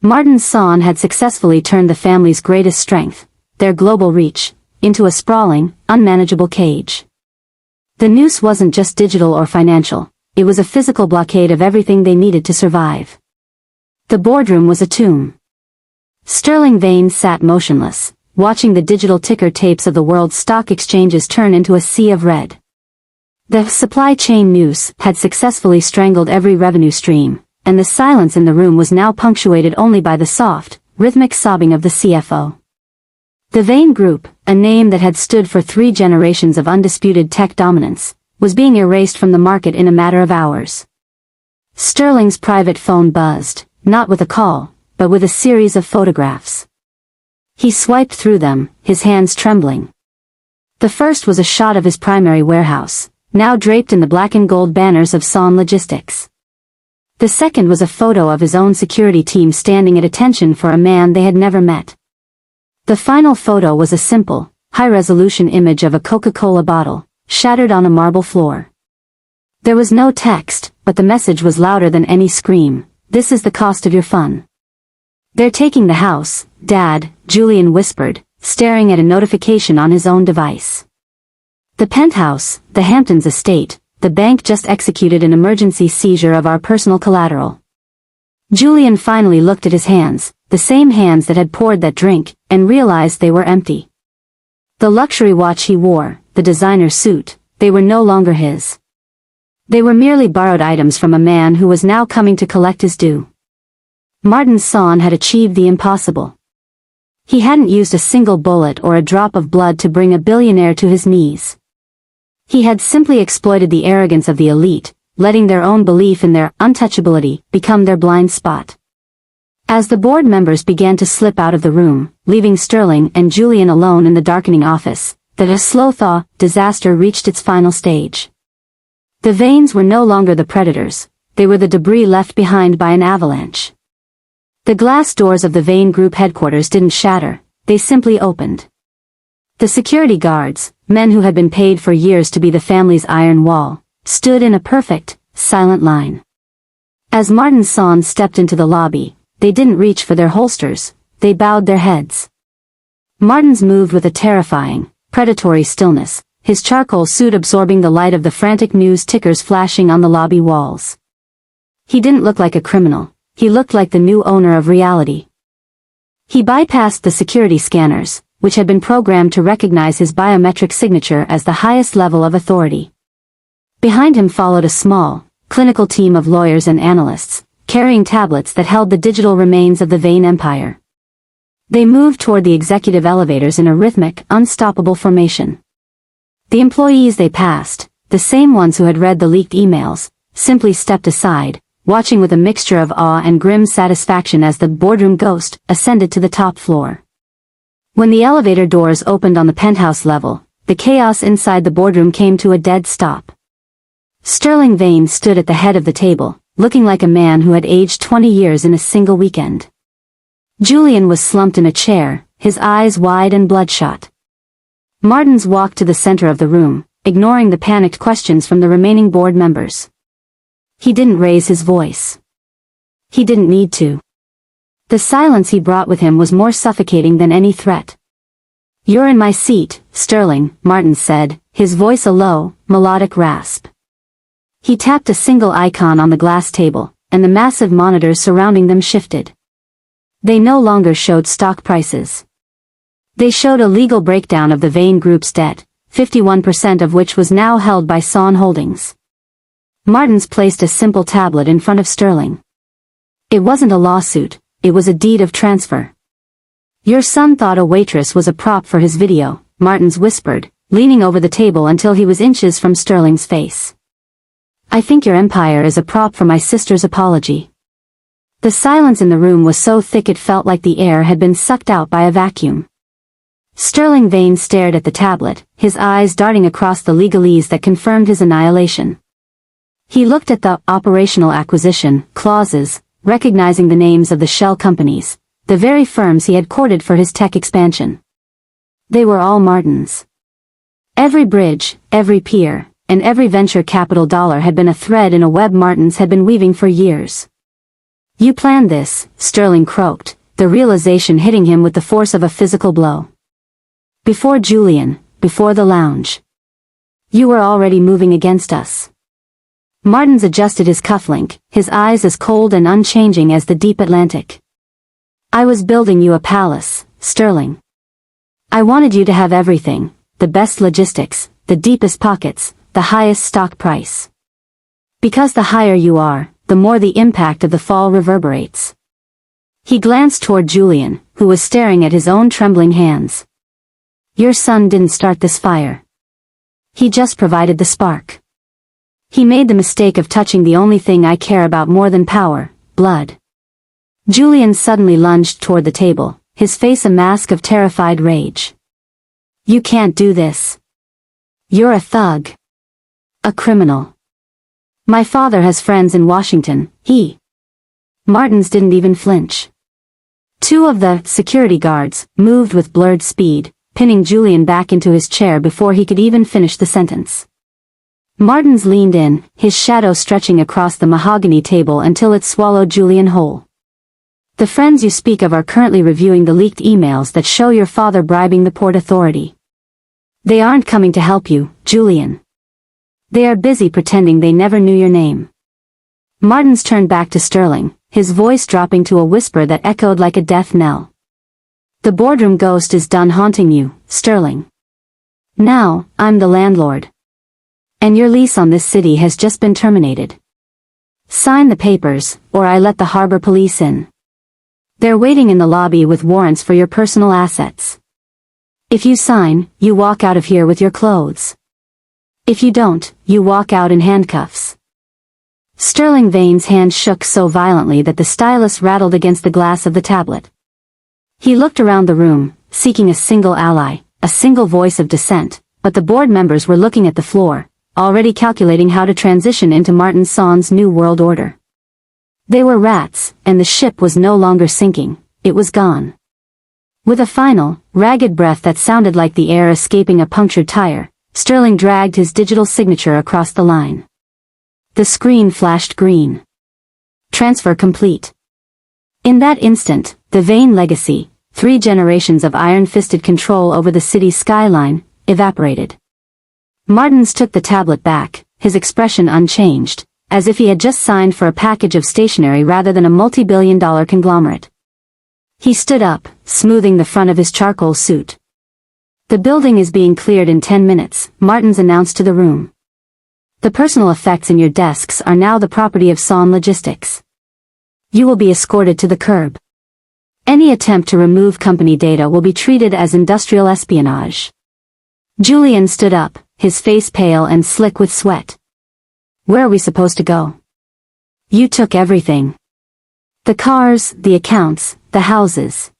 Martin's son had successfully turned the family's greatest strength, their global reach, into a sprawling, unmanageable cage. The noose wasn't just digital or financial, it was a physical blockade of everything they needed to survive. The boardroom was a tomb. Sterling Vane sat motionless, watching the digital ticker tapes of the world's stock exchanges turn into a sea of red. The supply chain noose had successfully strangled every revenue stream, and the silence in the room was now punctuated only by the soft, rhythmic sobbing of the CFO. The Vane Group, a name that had stood for 3 generations of undisputed tech dominance, was being erased from the market in a matter of hours. Sterling's private phone buzzed, not with a call, but with a series of photographs. He swiped through them, his hands trembling. The first was a shot of his primary warehouse, now draped in the black and gold banners of SAUN Logistics. The second was a photo of his own security team standing at attention for a man they had never met. The final photo was a simple, high-resolution image of a Coca-Cola bottle, shattered on a marble floor. There was no text, but the message was louder than any scream: "This is the cost of your fun." "They're taking the house, Dad," Julian whispered, staring at a notification on his own device. "The penthouse, the Hamptons estate, the bank just executed an emergency seizure of our personal collateral." Julian finally looked at his hands, the same hands that had poured that drink, and realized they were empty. The luxury watch he wore, the designer suit, they were no longer his. They were merely borrowed items from a man who was now coming to collect his due. Martin's son had achieved the impossible. He hadn't used a single bullet or a drop of blood to bring a billionaire to his knees. He had simply exploited the arrogance of the elite, letting their own belief in their untouchability become their blind spot. As the board members began to slip out of the room, leaving Sterling and Julian alone in the darkening office, the slow-thaw disaster reached its final stage. The veins were no longer the predators, they were the debris left behind by an avalanche. The glass doors of the Vane Group headquarters didn't shatter, they simply opened. The security guards, men who had been paid for years to be the family's iron wall, stood in a perfect, silent line. As Martin's son stepped into the lobby, they didn't reach for their holsters, they bowed their heads. Martin's moved with a terrifying, predatory stillness, his charcoal suit absorbing the light of the frantic news tickers flashing on the lobby walls. He didn't look like a criminal, he looked like the new owner of reality. He bypassed the security scanners, which had been programmed to recognize his biometric signature as the highest level of authority. Behind him followed a small, clinical team of lawyers and analysts, carrying tablets that held the digital remains of the Vane Empire. They moved toward the executive elevators in a rhythmic, unstoppable formation. The employees they passed, the same ones who had read the leaked emails, simply stepped aside, watching with a mixture of awe and grim satisfaction as the boardroom ghost ascended to the top floor. When the elevator doors opened on the penthouse level, the chaos inside the boardroom came to a dead stop. Sterling Vane stood at the head of the table, looking like a man who had aged 20 years in a single weekend. Julian was slumped in a chair, his eyes wide and bloodshot. Martins walked to the center of the room, ignoring the panicked questions from the remaining board members. He didn't raise his voice. He didn't need to. The silence he brought with him was more suffocating than any threat. "You're in my seat, Sterling," Martin said, his voice a low, melodic rasp. He tapped a single icon on the glass table, and the massive monitors surrounding them shifted. They no longer showed stock prices. They showed a legal breakdown of the Vane Group's debt, 51% of which was now held by Son Holdings. Martins placed a simple tablet in front of Sterling. It wasn't a lawsuit, it was a deed of transfer. "Your son thought a waitress was a prop for his video," Martins whispered, leaning over the table until he was inches from Sterling's face. "I think your empire is a prop for my sister's apology." The silence in the room was so thick it felt like the air had been sucked out by a vacuum. Sterling Vane stared at the tablet, his eyes darting across the legalese that confirmed his annihilation. He looked at the operational acquisition clauses, recognizing the names of the shell companies, the very firms he had courted for his tech expansion. They were all Martins. Every bridge, every pier, and every venture capital dollar had been a thread in a web Martins had been weaving for years. "You planned this," Sterling croaked, the realization hitting him with the force of a physical blow. "Before Julian, before the lounge. You were already moving against us." Martins adjusted his cufflink, his eyes as cold and unchanging as the deep Atlantic. "I was building you a palace, Sterling. I wanted you to have everything, the best logistics, the deepest pockets, the highest stock price. Because the higher you are, the more the impact of the fall reverberates." He glanced toward Julian, who was staring at his own trembling hands. "Your son didn't start this fire. He just provided the spark. He made the mistake of touching the only thing I care about more than power, blood." Julian suddenly lunged toward the table, his face a mask of terrified rage. "You can't do this. You're a thug. A criminal. My father has friends in Washington, he..." Martins didn't even flinch. Two of the security guards moved with blurred speed, pinning Julian back into his chair before he could even finish the sentence. Martins leaned in, his shadow stretching across the mahogany table until it swallowed Julian whole. "The friends you speak of are currently reviewing the leaked emails that show your father bribing the Port Authority. They aren't coming to help you, Julian. They are busy pretending they never knew your name." Martins turned back to Sterling, his voice dropping to a whisper that echoed like a death knell. "The boardroom ghost is done haunting you, Sterling. Now, I'm the landlord. And your lease on this city has just been terminated. Sign the papers, or I let the harbor police in. They're waiting in the lobby with warrants for your personal assets. If you sign, you walk out of here with your clothes." If you don't, you walk out in handcuffs. Sterling Vane's hand shook so violently that the stylus rattled against the glass of the tablet. He looked around the room, seeking a single ally, a single voice of dissent, but the board members were looking at the floor, already calculating how to transition into Martin Son's new world order. They were rats, and the ship was no longer sinking, it was gone. With a final, ragged breath that sounded like the air escaping a punctured tire, Sterling dragged his digital signature across the line. The screen flashed green. Transfer complete. In that instant, the Vane legacy, 3 generations of iron-fisted control over the city's skyline, evaporated. Martins took the tablet back, his expression unchanged, as if he had just signed for a package of stationery rather than a multi-billion-dollar conglomerate. He stood up, smoothing the front of his charcoal suit. The building is being cleared in 10 minutes, Martins announced to the room. The personal effects in your desks are now the property of Son Logistics. You will be escorted to the curb. Any attempt to remove company data will be treated as industrial espionage. Julian stood up, his face pale and slick with sweat. Where are we supposed to go? You took everything. The cars, the accounts, the houses.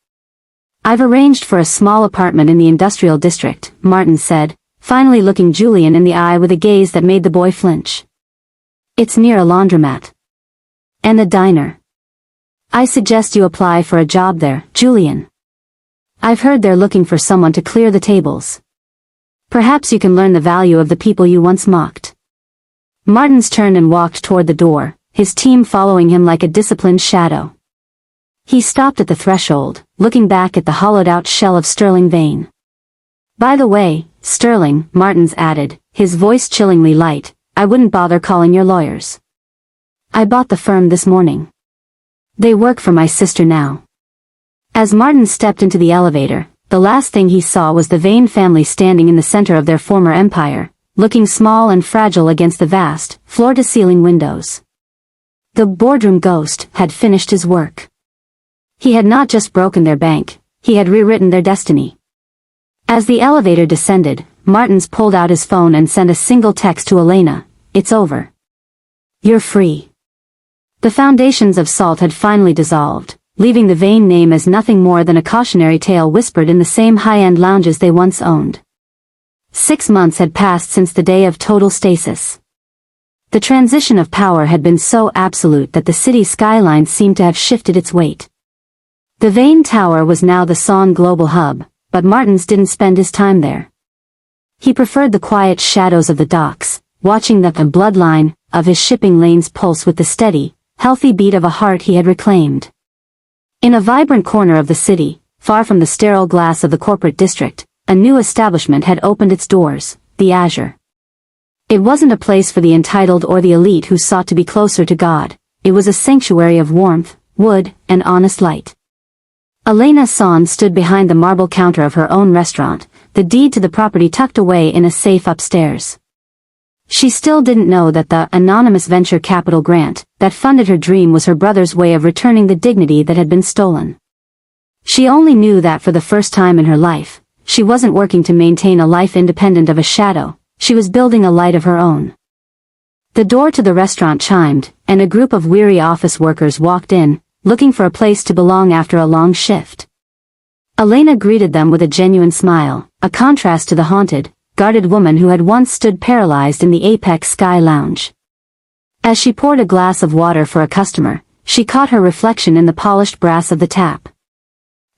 I've arranged for a small apartment in the industrial district, Martin said, finally looking Julian in the eye with a gaze that made the boy flinch. It's near a laundromat. And a diner. I suggest you apply for a job there, Julian. I've heard they're looking for someone to clear the tables. Perhaps you can learn the value of the people you once mocked. Martins turned and walked toward the door, his team following him like a disciplined shadow. He stopped at the threshold, looking back at the hollowed-out shell of Sterling Vane. By the way, Sterling, Martins added, his voice chillingly light, I wouldn't bother calling your lawyers. I bought the firm this morning. They work for my sister now. As Martins stepped into the elevator, the last thing he saw was the Vane family standing in the center of their former empire, looking small and fragile against the vast, floor-to-ceiling windows. The boardroom ghost had finished his work. He had not just broken their bank, he had rewritten their destiny. As the elevator descended, Martins pulled out his phone and sent a single text to Elena, it's over. You're free. The foundations of SALT had finally dissolved, leaving the Vane name as nothing more than a cautionary tale whispered in the same high-end lounges they once owned. 6 months had passed since the day of total stasis. The transition of power had been so absolute that the city's skyline seemed to have shifted its weight. The Vane Tower was now the Son global hub, but Martins didn't spend his time there. He preferred the quiet shadows of the docks, watching the bloodline of his shipping lanes pulse with the steady, healthy beat of a heart he had reclaimed. In a vibrant corner of the city, far from the sterile glass of the corporate district, a new establishment had opened its doors, the Azure. It wasn't a place for the entitled or the elite who sought to be closer to God, it was a sanctuary of warmth, wood, and honest light. Elena Son stood behind the marble counter of her own restaurant, the deed to the property tucked away in a safe upstairs. She still didn't know that the anonymous venture capital grant that funded her dream was her brother's way of returning the dignity that had been stolen. She only knew that for the first time in her life, she wasn't working to maintain a life independent of a shadow, she was building a light of her own. The door to the restaurant chimed, and a group of weary office workers walked in, looking for a place to belong after a long shift. Elena greeted them with a genuine smile, a contrast to the haunted, guarded woman who had once stood paralyzed in the Apex Sky Lounge. As she poured a glass of water for a customer, she caught her reflection in the polished brass of the tap.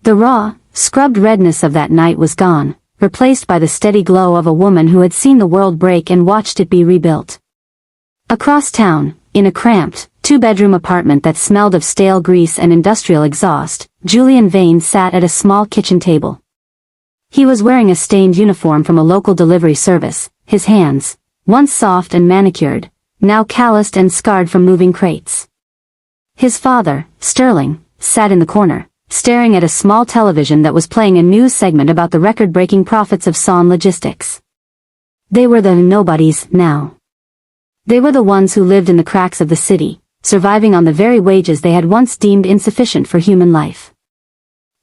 The raw, scrubbed redness of that night was gone, replaced by the steady glow of a woman who had seen the world break and watched it be rebuilt. Across town, in a cramped, 2-bedroom apartment that smelled of stale grease and industrial exhaust, Julian Vane sat at a small kitchen table. He was wearing a stained uniform from a local delivery service, his hands, once soft and manicured, now calloused and scarred from moving crates. His father, Sterling, sat in the corner, staring at a small television that was playing a news segment about the record-breaking profits of Son Logistics. They were the nobodies now. They were the ones who lived in the cracks of the city, surviving on the very wages they had once deemed insufficient for human life.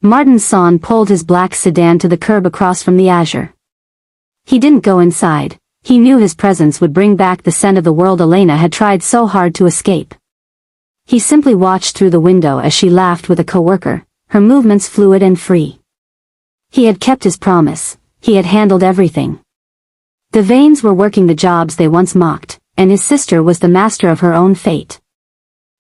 Martin Son pulled his black sedan to the curb across from the Azure. He didn't go inside, He knew his presence would bring back the scent of the world Elena had tried so hard to escape. He simply watched through the window as she laughed with a coworker, her movements fluid and free. He had kept his promise, he had handled everything. The Vanes were working the jobs they once mocked, and his sister was the master of her own fate.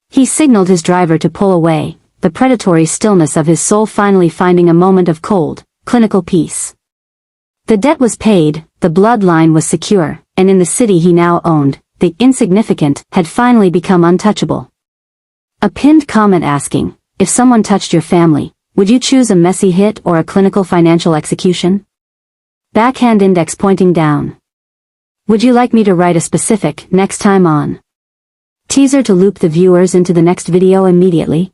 He signaled his driver to pull away, the predatory stillness of his soul finally finding a moment of cold, clinical peace. The debt was paid, the bloodline was secure, and in the city he now owned, the insignificant had finally become untouchable. A pinned comment asking, if someone touched your family, would you choose a messy hit or a clinical financial execution? Backhand index pointing down. Would you like me to write a specific next time on? Teaser to loop the viewers into the next video immediately.